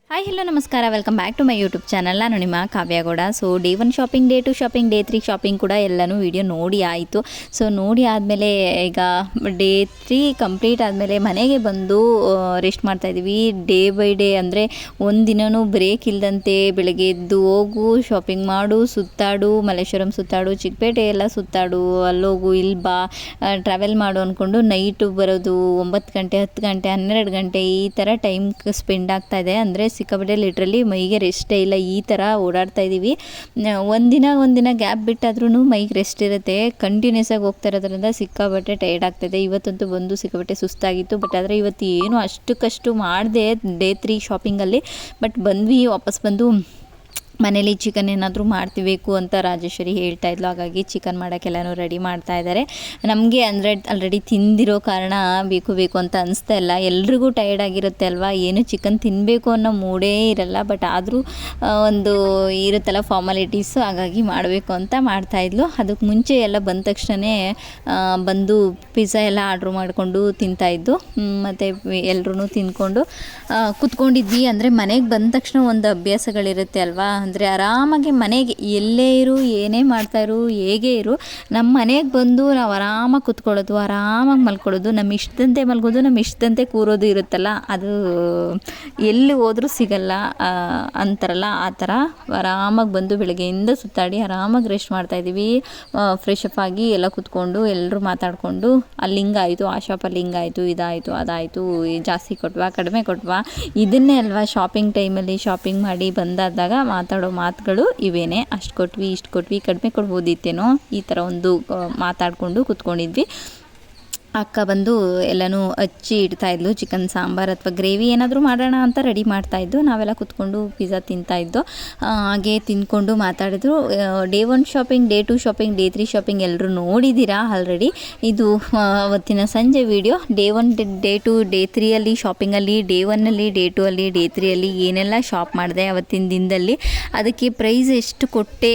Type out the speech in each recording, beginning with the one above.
Hi hello ನಮಸ್ಕಾರ, welcome back to my YouTube channel. ನಾನು ನಿಮ್ಮ Kavya Gowda. So day 1 shopping, day 2 shopping, day 3 shopping ಕೂಡ ಎಲ್ಲನೂ ವಿಡಿಯೋ ನೋಡಿ ಆಯಿತು. ಸೊ ನೋಡಿ ಆದಮೇಲೆ ಈಗ ಡೇ 3 ಕಂಪ್ಲೀಟ್ ಆದಮೇಲೆ ಮನೆಗೆ ಬಂದು ರೆಸ್ಟ್ ಮಾಡ್ತಾಯಿದ್ದೀವಿ. ಡೇ ಬೈ ಡೇ ಅಂದರೆ ಒಂದಿನವೂ ಬ್ರೇಕ್ ಇಲ್ಲದಂತೆ ಬೆಳಗ್ಗೆ ಎದ್ದು ಹೋಗು, ಶಾಪಿಂಗ್ ಮಾಡು, ಸುತ್ತಾಡು, ಮಲ್ಲೇಶ್ವರಂ ಸುತ್ತಾಡು, ಚಿಕ್ಕಪೇಟೆ ಎಲ್ಲ ಸುತ್ತಾಡು, ಅಲ್ಲೋಗು ಇಲ್ಲಿ ಬಾ, ಟ್ರಾವೆಲ್ ಮಾಡು ಅಂದ್ಕೊಂಡು ನೈಟು ಬರೋದು 9 ಗಂಟೆ, 10 ಗಂಟೆ, 12 ಗಂಟೆ ಈ ಥರ ಟೈಮ್ ಸ್ಪೆಂಡ್ ಆಗ್ತಾಯಿದೆ. ಅಂದರೆ ಸಿಕ್ಕಾಪಟ್ಟೆ ಲಿಟ್ರಲಿ ಮೈಗೆ ರೆಸ್ಟೇ ಇಲ್ಲ, ಈ ಥರ ಓಡಾಡ್ತಾ ಇದ್ದೀವಿ. ಒಂದಿನ ಗ್ಯಾಪ್ ಬಿಟ್ಟಾದ್ರೂ ಮೈಗೆ ರೆಸ್ಟ್ ಇರುತ್ತೆ. ಕಂಟಿನ್ಯೂಸ್ ಆಗಿ ಹೋಗ್ತಾ ಇರೋದ್ರಿಂದ ಸಿಕ್ಕಾಪಟ್ಟೆ ಟೈರ್ಡ್ ಆಗ್ತಾಯಿದೆ. ಇವತ್ತಂತೂ ಬಂದು ಸಿಕ್ಕಾಪಟ್ಟೆ ಸುಸ್ತಾಗಿತ್ತು. ಬಟ್ ಆದರೆ ಇವತ್ತು ಏನು ಅಷ್ಟಕ್ಕಷ್ಟು ಮಾಡಿದೆ ಡೇ 3 ಶಾಪಿಂಗಲ್ಲಿ. ಬಟ್ ಬಂದ್ವಿ, ವಾಪಸ್ ಬಂದು ಮನೇಲಿ ಚಿಕನ್ ಏನಾದರೂ ಮಾಡ್ತಿಬೇಕು ಅಂತ ರಾಜೇಶ್ವರಿ ಹೇಳ್ತಾ ಇದ್ಲು. ಹಾಗಾಗಿ ಚಿಕನ್ ಮಾಡೋಕ್ಕೆಲ್ಲನೂ ರೆಡಿ ಮಾಡ್ತಾ ಇದ್ದಾರೆ. ನಮಗೆ ಅಂದರೆ ಆಲ್ರೆಡಿ ತಿಂದಿರೋ ಕಾರಣ ಬೇಕು ಅಂತ ಅನಿಸ್ತಾ ಇಲ್ಲ. ಎಲ್ರಿಗೂ ಟೈರ್ಡ್ ಆಗಿರುತ್ತೆ ಅಲ್ವಾ, ಏನು ಚಿಕನ್ ತಿನ್ನಬೇಕು ಅನ್ನೋ ಮೂಡೇ ಇರಲ್ಲ. ಬಟ್ ಆದರೂ ಒಂದು ಇರುತ್ತಲ್ಲ ಫಾರ್ಮಾಲಿಟೀಸು, ಹಾಗಾಗಿ ಮಾಡಬೇಕು ಅಂತ ಮಾಡ್ತಾಯಿದ್ಲು. ಅದಕ್ಕೆ ಮುಂಚೆ ಎಲ್ಲ ಬಂದ ತಕ್ಷಣ ಬಂದು ಪಿಜ್ಜಾ ಎಲ್ಲ ಆರ್ಡ್ರ್ ಮಾಡಿಕೊಂಡು ತಿಂತಾಯಿದ್ದು. ಮತ್ತು ಎಲ್ಲರೂ ತಿಂದ್ಕೊಂಡು ಕೂತ್ಕೊಂಡಿದ್ವಿ. ಅಂದರೆ ಮನೆಗೆ ಬಂದ ತಕ್ಷಣ ಒಂದು ಅಭ್ಯಾಸಗಳಿರುತ್ತೆ ಅಲ್ವಾ, ಅಂದರೆ ಆರಾಮಾಗಿ ಮನೆಗೆ ಎಲ್ಲೇ ಇರು, ಏನೇ ಮಾಡ್ತಾಯಿರು, ಹೇಗೆ ಇರು, ನಮ್ಮ ಮನೆಗೆ ಬಂದು ನಾವು ಆರಾಮಾಗಿ ಕೂತ್ಕೊಳ್ಳೋದು, ಆರಾಮಾಗಿ ಮಲ್ಕೊಳ್ಳೋದು, ನಮ್ಮ ಇಷ್ಟದಂತೆ ಮಲ್ಗೋದು, ನಮ್ಮ ಇಷ್ಟದಂತೆ ಕೂರೋದು ಇರುತ್ತಲ್ಲ, ಅದು ಎಲ್ಲಿ ಹೋದ್ರೂ ಸಿಗಲ್ಲ ಅಂತಾರಲ್ಲ, ಆ ಥರ ಆರಾಮಾಗಿ ಬಂದು ಬೆಳಗ್ಗೆಯಿಂದ ಸುತ್ತಾಡಿ ಆರಾಮಾಗಿ ರೆಸ್ಟ್ ಮಾಡ್ತಾಯಿದ್ದೀವಿ. ಫ್ರೆಶ್ ಅಪ್ ಆಗಿ ಎಲ್ಲ ಕೂತ್ಕೊಂಡು ಎಲ್ಲರೂ ಮಾತಾಡಿಕೊಂಡು ಅಲ್ಲಿ ಹಿಂಗಾಯಿತು, ಆ ಶಾಪಲ್ಲಿ ಹಿಂಗಾಯಿತು, ಇದಾಯಿತು, ಅದಾಯಿತು, ಜಾಸ್ತಿ ಕೊಟ್ವಾ, ಕಡಿಮೆ ಕೊಟ್ವಾ, ಇದನ್ನೇ ಅಲ್ವಾ ಶಾಪಿಂಗ್ ಟೈಮಲ್ಲಿ ಶಾಪಿಂಗ್ ಮಾಡಿ ಬಂದಾದಾಗ ಮಾತಾಡೋ ಮಾತುಗಳು ಇವೇನೆ. ಅಷ್ಟು ಕೊಟ್ವಿ, ಇಷ್ಟು ಕೊಟ್ವಿ, ಕಡಿಮೆ ಕೊಡ್ಬೋದಿತ್ತೇನೋ, ಈ ಥರ ಒಂದು ಮಾತಾಡಿಕೊಂಡು ಕೂತ್ಕೊಂಡಿದ್ವಿ. ಅಕ್ಕ ಬಂದು ಎಲ್ಲನೂ ಹಚ್ಚಿ ಇಡ್ತಾಯಿದ್ಲು. ಚಿಕನ್ ಸಾಂಬಾರು ಅಥವಾ ಗ್ರೇವಿ ಏನಾದರೂ ಮಾಡೋಣ ಅಂತ ರೆಡಿ ಮಾಡ್ತಾಯಿದ್ದು. ನಾವೆಲ್ಲ ಕೂತ್ಕೊಂಡು ಪಿಜ್ಜಾ ತಿಂತಾಯಿದ್ದು. ಹಾಗೆ ತಿಂದ್ಕೊಂಡು ಮಾತಾಡಿದ್ರು. Day 1 shopping, day 2 shopping, day 3 shopping ಎಲ್ಲರೂ ನೋಡಿದ್ದೀರಾ ಆಲ್ರೆಡಿ. ಇದು ಅವತ್ತಿನ ಸಂಜೆ ವಿಡಿಯೋ. ಡೇ 1, ಡೇ 2, ಡೇ 3ಅಲ್ಲಿ ಶಾಪಿಂಗಲ್ಲಿ, ಡೇ 1ಅಲ್ಲಿ, ಡೇ 2ಅಲ್ಲಿ, ಡೇ 3ಅಲ್ಲಿ ಏನೆಲ್ಲ ಶಾಪ್ ಮಾಡಿದೆ ಅವತ್ತಿನ ದಿನದಲ್ಲಿ, ಅದಕ್ಕೆ ಪ್ರೈಸ್ ಎಷ್ಟು ಕೊಟ್ಟೆ,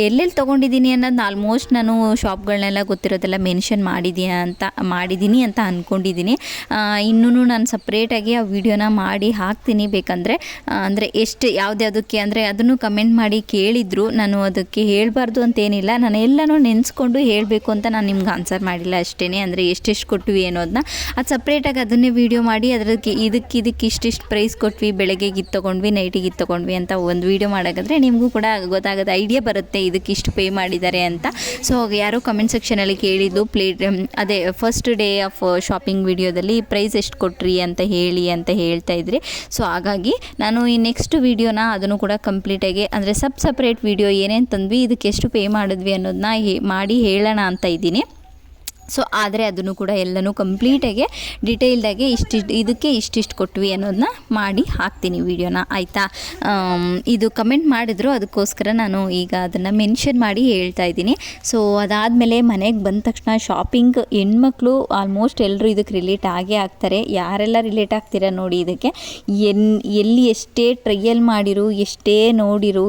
ಎಲ್ಲೆಲ್ಲಿ ತೊಗೊಂಡಿದ್ದೀನಿ ಅನ್ನೋದು ಆಲ್ಮೋಸ್ಟ್ ನಾನು ಶಾಪ್ಗಳನ್ನೆಲ್ಲ ಗೊತ್ತಿರೋದೆಲ್ಲ ಮೆನ್ಷನ್ ಮಾಡಿದ್ದೀನಿ ಅಂತ ಅಂದ್ಕೊಂಡಿದ್ದೀನಿ. ಇನ್ನೂ ನಾನು ಸಪ್ರೇಟಾಗಿ ಆ ವಿಡಿಯೋನ ಮಾಡಿ ಹಾಕ್ತೀನಿ ಬೇಕಂದರೆ. ಅಂದರೆ ಎಷ್ಟು ಯಾವುದ್ಯಾವುದಕ್ಕೆ ಅಂದರೆ ಅದನ್ನು ಕಮೆಂಟ್ ಮಾಡಿ ಕೇಳಿದ್ರು. ನಾನು ಅದಕ್ಕೆ ಹೇಳಬಾರ್ದು ಅಂತೇನಿಲ್ಲ, ನಾನು ಎಲ್ಲನೂ ನೆನೆಸ್ಕೊಂಡು ಹೇಳಬೇಕು ಅಂತ ನಾನು ನಿಮ್ಗೆ ಆನ್ಸರ್ ಮಾಡಿಲ್ಲ ಅಷ್ಟೇ. ಅಂದರೆ ಎಷ್ಟೆಷ್ಟು ಕೊಟ್ವಿ ಅನ್ನೋದನ್ನ ಅದು ಸಪ್ರೇಟಾಗಿ ಅದನ್ನೇ ವಿಡಿಯೋ ಮಾಡಿ ಅದಕ್ಕೆ ಇದಕ್ಕೆ ಇಷ್ಟಿಷ್ಟು ಪ್ರೈಸ್ ಕೊಟ್ವಿ, ಬೆಳಗ್ಗೆಗೆ ಇದು ತೊಗೊಂಡ್ವಿ, ನೈಟಿಗೆ ಇದು ತೊಗೊಂಡ್ವಿ ಅಂತ ಒಂದು ವಿಡಿಯೋ ಮಾಡೋಕ್ಕಾದ್ರೆ ನಿಮಗೂ ಕೂಡ ಗೊತ್ತಾಗೋದು, ಐಡಿಯಾ ಬರುತ್ತೆ ಇದಕ್ಕೆ ಇಷ್ಟು ಪೇ ಮಾಡಿದ್ದಾರೆ ಅಂತ. ಸೊ ಯಾರೋ ಕಮೆಂಟ್ ಸೆಕ್ಷನಲ್ಲಿ ಕೇಳಿದ್ದು ಅದೇ ಫಸ್ಟ್ ಡೇ ಆಫ್ ಶಾಪಿಂಗ್ ವಿಡಿಯೋದಲ್ಲಿ ಪ್ರೈಸ್ ಎಷ್ಟು ಕೊಟ್ರಿ ಅಂತ ಹೇಳ್ತಾ ಇದ್ರಿ. ಸೊ ಹಾಗಾಗಿ ನಾನು ಈ ನೆಕ್ಸ್ಟ್ ವಿಡಿಯೋನ ಅದನ್ನು ಕೂಡ ಕಂಪ್ಲೀಟಾಗಿ ಅಂದರೆ ಸಪ್ರೇಟ್ ವಿಡಿಯೋ ಏನೇನು ತಂದ್ವಿ, ಇದಕ್ಕೆ ಎಷ್ಟು ಪೇ ಮಾಡಿದ್ವಿ ಅನ್ನೋದನ್ನ ಮಾಡಿ ಹೇಳೋಣ ಅಂತ ಇದ್ದೀನಿ. ಸೊ ಆದರೆ ಅದನ್ನು ಕೂಡ ಎಲ್ಲನೂ ಕಂಪ್ಲೀಟಾಗಿ ಡಿಟೇಲ್ದಾಗೆ ಇದಕ್ಕೆ ಇಷ್ಟಿಷ್ಟು ಕೊಟ್ವಿ ಅನ್ನೋದನ್ನ ಮಾಡಿ ಹಾಕ್ತೀನಿ ವಿಡಿಯೋನ, ಆಯಿತಾ. ಇದು ಕಮೆಂಟ್ ಮಾಡಿದ್ರು, ಅದಕ್ಕೋಸ್ಕರ ನಾನು ಈಗ ಅದನ್ನು ಮೆನ್ಷನ್ ಮಾಡಿ ಹೇಳ್ತಾ ಇದ್ದೀನಿ. ಸೊ ಅದಾದಮೇಲೆ ಮನೆಗೆ ಬಂದ ತಕ್ಷಣ ಶಾಪಿಂಗ್, ಹೆಣ್ಮಕ್ಳು ಆಲ್ಮೋಸ್ಟ್ ಎಲ್ಲರೂ ಇದಕ್ಕೆ ರಿಲೇಟ್ ಆಗೇ ಆಗ್ತಾರೆ. ಯಾರೆಲ್ಲ ರಿಲೇಟ್ ಆಗ್ತೀರಾ ನೋಡಿ ಇದಕ್ಕೆ. ಎಲ್ಲಿ ಎಷ್ಟೇ ಟ್ರಯಲ್ ಮಾಡಿರು, ಎಷ್ಟೇ ನೋಡಿರು,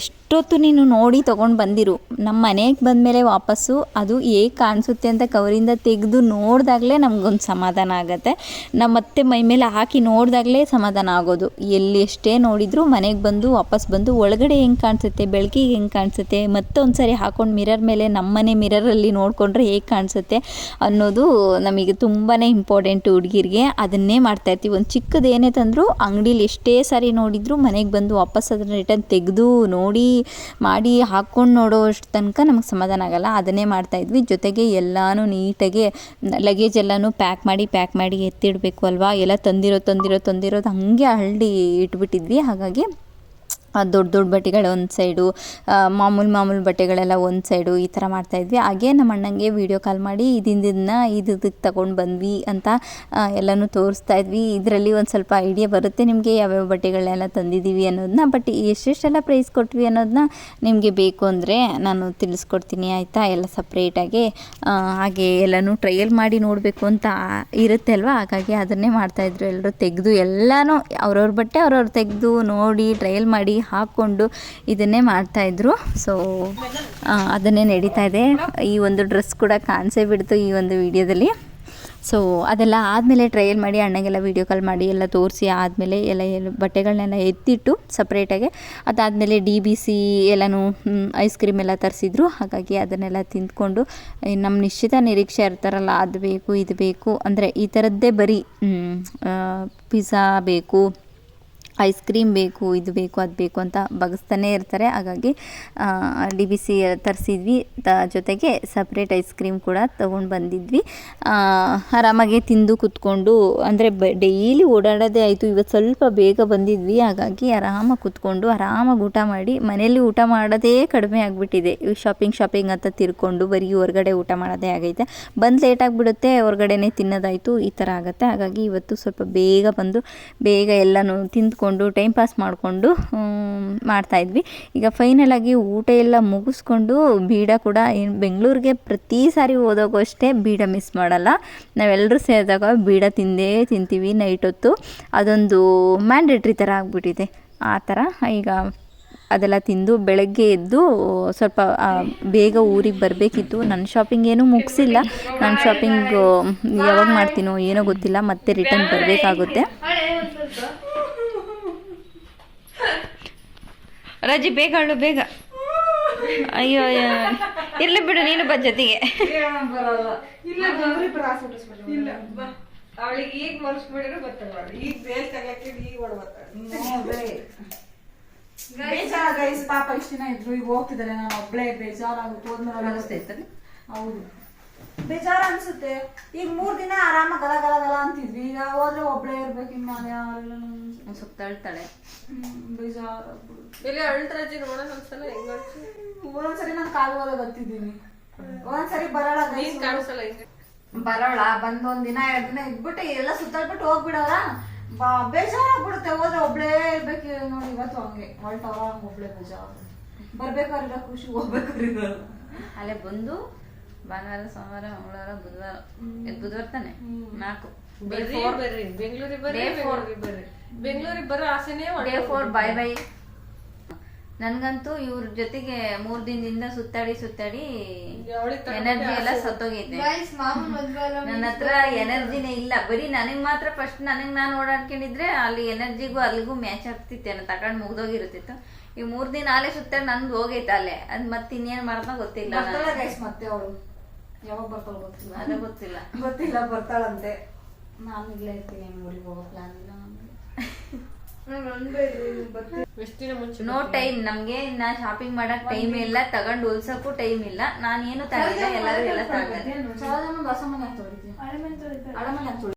ಎಷ್ಟೊತ್ತು ನೀನು ನೋಡಿ ತೊಗೊಂಡು ಬಂದಿರು, ನಮ್ಮ ಮನೆಗೆ ಬಂದಮೇಲೆ ವಾಪಸ್ಸು ಅದು ಹೇಗೆ ಕಾಣಿಸುತ್ತೆ ಅಂತ ಕವರಿಂದ ತೆಗೆದು ನೋಡಿದಾಗಲೇ ನಮಗೊಂದು ಸಮಾಧಾನ ಆಗುತ್ತೆ. ನಮ್ಮ ಮತ್ತೆ ಮೈ ಮೇಲೆ ಹಾಕಿ ನೋಡಿದಾಗಲೇ ಸಮಾಧಾನ ಆಗೋದು. ಎಲ್ಲಿ ಎಷ್ಟೇ ನೋಡಿದ್ರು ಮನೆಗೆ ಬಂದು ವಾಪಸ್ ಬಂದು ಒಳಗಡೆ ಹೆಂಗೆ ಕಾಣಿಸುತ್ತೆ, ಬೆಳಕಿಗೆ ಹೆಂಗೆ ಕಾಣಿಸುತ್ತೆ, ಮತ್ತೊಂದು ಸಾರಿ ಹಾಕೊಂಡು ಮಿರರ್ ಮೇಲೆ ನಮ್ಮನೆ ಮಿರರಲ್ಲಿ ನೋಡಿಕೊಂಡ್ರೆ ಹೇಗೆ ಕಾಣಿಸುತ್ತೆ ಅನ್ನೋದು ನಮಗೆ ತುಂಬಾ ಇಂಪಾರ್ಟೆಂಟ್ ಹುಡುಗಿರಿಗೆ. ಅದನ್ನೇ ಮಾಡ್ತಾಯಿರ್ತೀವಿ. ಒಂದು ಚಿಕ್ಕದೇನೇ ತಂದರೂ ಅಂಗಡೀಲಿ ಎಷ್ಟೇ ಸಾರಿ ನೋಡಿದ್ರು ಮನೆಗೆ ಬಂದು ವಾಪಸ್ ಅದನ್ನು ರಿಟರ್ನ್ ತೆಗೆದು ನೋಡಿ ಮಾಡಿ ಹಾಕ್ಕೊಂಡು ನೋಡೋಷ್ಟು ತನಕ ನಮಗೆ ಸಮಾಧಾನ ಆಗಲ್ಲ. ಅದನ್ನೇ ಮಾಡ್ತಾಯಿದ್ವಿ. ಜೊತೆಗೆ ಎಲ್ಲನೂ ನೀಟಾಗಿ ಲಗೇಜ್ ಎಲ್ಲನೂ ಪ್ಯಾಕ್ ಮಾಡಿ ಎತ್ತಿಡಬೇಕು ಅಲ್ವಾ. ಎಲ್ಲ ತಂದಿರೋದು ಹಾಗೆ ಹಳ್ಳಿ ಇಟ್ಬಿಟ್ಟಿದ್ವಿ. ಹಾಗಾಗಿ ದೊಡ್ಡ ಬಟ್ಟೆಗಳು ಒಂದು ಸೈಡು, ಮಾಮೂಲು ಬಟ್ಟೆಗಳೆಲ್ಲ ಒಂದು ಸೈಡು, ಈ ಥರ ಮಾಡ್ತಾಯಿದ್ವಿ. ಹಾಗೆ ನಮ್ಮ ಅಣ್ಣಂಗೆ ವೀಡಿಯೋ ಕಾಲ್ ಮಾಡಿ ಇದಕ್ಕೆ ತಗೊಂಡು ಬಂದ್ವಿ ಅಂತ ಎಲ್ಲನೂ ತೋರಿಸ್ತಾ ಇದ್ವಿ. ಇದರಲ್ಲಿ ಒಂದು ಸ್ವಲ್ಪ ಐಡಿಯಾ ಬರುತ್ತೆ ನಿಮಗೆ ಯಾವ್ಯಾವ ಬಟ್ಟೆಗಳನ್ನೆಲ್ಲ ತಂದಿದ್ದೀವಿ ಅನ್ನೋದನ್ನ. ಬಟ್ ಎಷ್ಟೆಷ್ಟೆಲ್ಲ ಪ್ರೈಸ್ ಕೊಟ್ವಿ ಅನ್ನೋದನ್ನ ನಿಮಗೆ ಬೇಕು ಅಂದರೆ ನಾನು ತಿಳಿಸ್ಕೊಡ್ತೀನಿ, ಆಯಿತಾ. ಎಲ್ಲ ಸಪ್ರೇಟಾಗಿ ಹಾಗೆ ಎಲ್ಲನೂ ಟ್ರಯಲ್ ಮಾಡಿ ನೋಡಬೇಕು ಅಂತ ಇರುತ್ತೆ ಅಲ್ವಾ. ಹಾಗಾಗಿ ಅದನ್ನೇ ಮಾಡ್ತಾಯಿದ್ರು ಎಲ್ಲರೂ. ತೆಗೆದು ಎಲ್ಲನೂ ಅವ್ರವ್ರ ಬಟ್ಟೆ ಅವ್ರವ್ರು ತೆಗೆದು ನೋಡಿ ಟ್ರಯಲ್ ಮಾಡಿ ಹಾಕ್ಕೊಂಡು ಇದನ್ನೇ ಮಾಡ್ತಾಯಿದ್ರು. ಸೊ ಅದನ್ನೇ ನಡೀತಾ ಇದೆ. ಈ ಒಂದು ಡ್ರೆಸ್ ಕೂಡ ಕಾಣಿಸೇ ಬಿಡ್ತು ಈ ಒಂದು ವಿಡಿಯೋದಲ್ಲಿ. ಸೊ ಅದೆಲ್ಲ ಆದಮೇಲೆ ಟ್ರಯಲ್ ಮಾಡಿ ಅಣ್ಣಗೆಲ್ಲ ವೀಡಿಯೋ ಕಾಲ್ ಮಾಡಿ ಎಲ್ಲ ತೋರಿಸಿ ಆದಮೇಲೆ ಎಲ್ಲ ಬಟ್ಟೆಗಳನ್ನೆಲ್ಲ ಎತ್ತಿಟ್ಟು ಸಪ್ರೇಟಾಗಿ ಅದಾದಮೇಲೆ DBC ಎಲ್ಲನೂ ಐಸ್ ಕ್ರೀಮ್ ಎಲ್ಲ ತರಿಸಿದ್ರು. ಹಾಗಾಗಿ ಅದನ್ನೆಲ್ಲ ತಿಂದ್ಕೊಂಡು ನಮ್ಮ ನಿಶ್ಚಿತ ನಿರೀಕ್ಷೆ ಇರ್ತಾರಲ್ಲ, ಅದು ಬೇಕು ಇದು ಬೇಕು ಅಂದರೆ ಈ ಥರದ್ದೇ ಬರೀ ಪಿಜ್ಜಾ ಬೇಕು, ಐಸ್ ಕ್ರೀಮ್ ಬೇಕು, ಇದು ಬೇಕು ಅದು ಬೇಕು ಅಂತ ಬಗಸ್ತಾನೆ ಇರ್ತಾರೆ. ಹಾಗಾಗಿ DBC ತರಿಸಿದ್ವಿ, ಜೊತೆಗೆ ಸಪ್ರೇಟ್ ಐಸ್ ಕ್ರೀಮ್ ಕೂಡ ತೊಗೊಂಡು ಬಂದಿದ್ವಿ. ಆರಾಮಾಗಿ ತಿಂದು ಕೂತ್ಕೊಂಡು ಅಂದರೆ ಡೈಲಿ ಓಡಾಡೋದೇ ಆಯಿತು. ಇವತ್ತು ಸ್ವಲ್ಪ ಬೇಗ ಬಂದಿದ್ವಿ, ಹಾಗಾಗಿ ಆರಾಮಾಗಿ ಕೂತ್ಕೊಂಡು ಆರಾಮಾಗಿ ಊಟ ಮಾಡಿ, ಮನೇಲಿ ಊಟ ಮಾಡೋದೇ ಕಡಿಮೆ ಆಗಿಬಿಟ್ಟಿದೆ. ಶಾಪಿಂಗ್ ಅಂತ ತಿರ್ಕೊಂಡು ಬರೀ ಹೊರಗಡೆ ಊಟ ಮಾಡೋದೇ ಆಗೈತೆ. ಬಂದು ಲೇಟಾಗಿಬಿಡುತ್ತೆ, ಹೊರಗಡೆನೇ ತಿನ್ನೋದಾಯಿತು, ಈ ಥರ ಆಗುತ್ತೆ. ಹಾಗಾಗಿ ಇವತ್ತು ಸ್ವಲ್ಪ ಬೇಗ ಬಂದು ಬೇಗ ಎಲ್ಲನೂ ತಿಂದ್ಕೊಂಡು ಟೈಮ್ ಪಾಸ್ ಮಾಡಿಕೊಂಡು ಮಾಡ್ತಾಯಿದ್ವಿ. ಈಗ ಫೈನಲಾಗಿ ಊಟ ಎಲ್ಲ ಮುಗಿಸ್ಕೊಂಡು ಬೀಡ ಕೂಡ ಬೆಂಗಳೂರಿಗೆ ಪ್ರತಿ ಸಾರಿ ಹೋದಾಗೂ ಅಷ್ಟೇ ಬೀಡ ಮಿಸ್ ಮಾಡಲ್ಲ. ನಾವೆಲ್ಲರೂ ಸೇರಿದಾಗ ಬೀಡ ತಿಂತೀವಿ ನೈಟ್ ಹೊತ್ತು. ಅದೊಂದು ಮ್ಯಾಂಡೇಟ್ರಿ ಥರ ಆಗಿಬಿಟ್ಟಿದೆ. ಆ ಥರ ಈಗ ಅದೆಲ್ಲ ತಿಂದು ಬೆಳಗ್ಗೆ ಎದ್ದು ಸ್ವಲ್ಪ ಬೇಗ ಊರಿಗೆ ಬರಬೇಕಿತ್ತು. ನನ್ನ ಶಾಪಿಂಗ್ ಏನೂ ಮುಗಿಸಿಲ್ಲ. ನಾನು ಶಾಪಿಂಗ್ ಯಾವಾಗ ಮಾಡ್ತೀನೋ ಏನೋ ಗೊತ್ತಿಲ್ಲ, ಮತ್ತೆ ರಿಟರ್ನ್ ಬರಬೇಕಾಗುತ್ತೆ. ರಜಿ ಬೇಗ ಅಳು ಬೇಗ. ಅಯ್ಯೋ ಇರ್ಲಿ ಬಿಡು, ನೀನು ಬಾ ಜೊತೆಗೆ. ಅವಳಿಗೆ ಈಗ ಮರ್ಸ್ಬಿಡಿದ್ರೆ ಗೊತ್ತಲ್ಲ, ಈಗ ಬೇಸ್ ತಗಕ್ಕೆ ಈಗ ಗೈಸ್ ಪಾಪ ಇಷ್ಟ ದಿನ ಇದ್ರು, ಈಗ ಹೋಗ್ತಿದ್ದಾರೆ. ನಾನು ಒಬ್ಳೆ ಬೇಜಾರಾಗುತ್ತೆ, ಹೋದ್ಮೇಲೆ ಹೌದು ಬೇಜಾರ ಅನ್ಸುತ್ತೆ. ಈಗ 3 ದಿನ ಆರಾಮ ಗಲ ಗಲ ಗಲ ಅಂತಿದ್ವಿ, ಈಗ ಹೋದ್ರೆ ಒಬ್ಳೆ ಇರ್ಬೇಕು. ಇನ್ನು ಯಾರು ಸ್ವಲ್ಪ ಅಳ್ತಾಳೆ, ಬೇಜಾರ ಅಳ್ತಾರಜಿ ನೋಡೋಣ. ಒಂದ್ಸಲ ಹೆಂಗ ಒಂದೊಂದ್ಸರಿ ನಾನು ಕಾಲುವಾಗ ಗೊತ್ತಿದ್ದೀನಿ, ಒಂದೊಂದ್ಸರಿ ಬರಲ್ಲ. ಕಾಣಿಸಲ್ಲ, ಬರೋಳ ಬಂದ್ 1 ದಿನ 2 ದಿನ ಇದ್ಬಿಟ್ಟು ಎಲ್ಲ ಸುತ್ತಾಡ್ಬಿಟ್ಟು ಹೋಗ್ಬಿಡೋರ. ಬೇಜಾರಾಗ್ಬಿಡುತ್ತೆ, ಹೋದ್ರೆ ಒಬ್ಳೇ ಇರ್ಬೇಕು. ನೋಡಿ ಇವತ್ತು ಹಂಗೆ ಹೊರಟವ್ರ, ಒಬ್ಳೆ ಬೇಜಾರ. ಬರ್ಬೇಕಾರಿಲ್ಲ ಖುಷಿ, ಹೋಗ್ಬೇಕಾರಿಲ್ಲ. ಅಲ್ಲೇ ಬಂದು ಭಾನುವಾರ, ಸೋಮವಾರ, ಮಂಗಳವಾರ, ಬುಧವಾರ, ಬುಧವಾರ ತಾನೆ 4 ಬರ್ರಿ ಬೆಂಗಳೂರಿಗೆ ಬರ್ರಿ. ಬೆಂಗಳೂರಿಗೆ ಬರೋ ಆಸೆನೇ ಡೇ 4 ಬೈ. ನನ್ಗಂತೂ ಇವ್ರ ಜೊತೆಗೆ 3 ದಿನದಿಂದ ಸುತ್ತಾಡಿ ಎನರ್ಜಿ ಎಲ್ಲ ಸತ್ತೋಗೈತೆ. ನನ್ನ ಹತ್ರ ಎನರ್ಜಿನೇ ಇಲ್ಲ. ಬರೀ ನನಗ್ ಮಾತ್ರ ಫಸ್ಟ್ ನಾನು ಓಡಾಡ್ಕೊಂಡಿದ್ರೆ ಅಲ್ಲಿ ಎನರ್ಜಿಗೂ ಅಲ್ಲಿಗೂ ಮ್ಯಾಚ್ ಆಗ್ತಿತ್ತೆ, ತಗೊಂಡ್ ಮುಗ್ದೋಗಿರುತ್ತಿತ್ತು. ಈ 3 ದಿನ ಅಲ್ಲೇ ಸುತ್ತಾಡಿ ನಂದು ಹೋಗೈತೆ ಅಲ್ಲೇ. ಅದ್ ಮತ್ತೆ ಇನ್ನೇನ್ ಮಾಡ್ತಾ ಗೊತ್ತಿಲ್ಲ. ಮತ್ತೆ ಅವಳು ಯಾವಾಗ ಬರ್ತಾಳ ಗೊತ್ತಿಲ್ಲ, ಅದ ಗೊತ್ತಿಲ್ಲ ಬರ್ತಾಳಂತೆ. ನಾನು ಇಲ್ಲೇ ಇರ್ತೀನಿ, ಊರಿಗೆ ಹೋಗೋ ಪ್ಲಾನ್ ಇಲ್ಲ. ನೋ ಟೈಮ್ ನಮ್ಗೆ. ನಾ ಶಾಪಿಂಗ್ ಮಾಡಕ್ ಟೈಮ್ ಇಲ್ಲ, ತಗೊಂಡ್ ಹೊಲ್ಸಕ್ಕೂ ಟೈಮ್ ಇಲ್ಲ. ನಾನೇನು ತಗೊಂಡಿಲ್ಲ, ಎಲ್ಲರೂ ಎಲ್ಲ ತಗೊಂಡ್ರೆ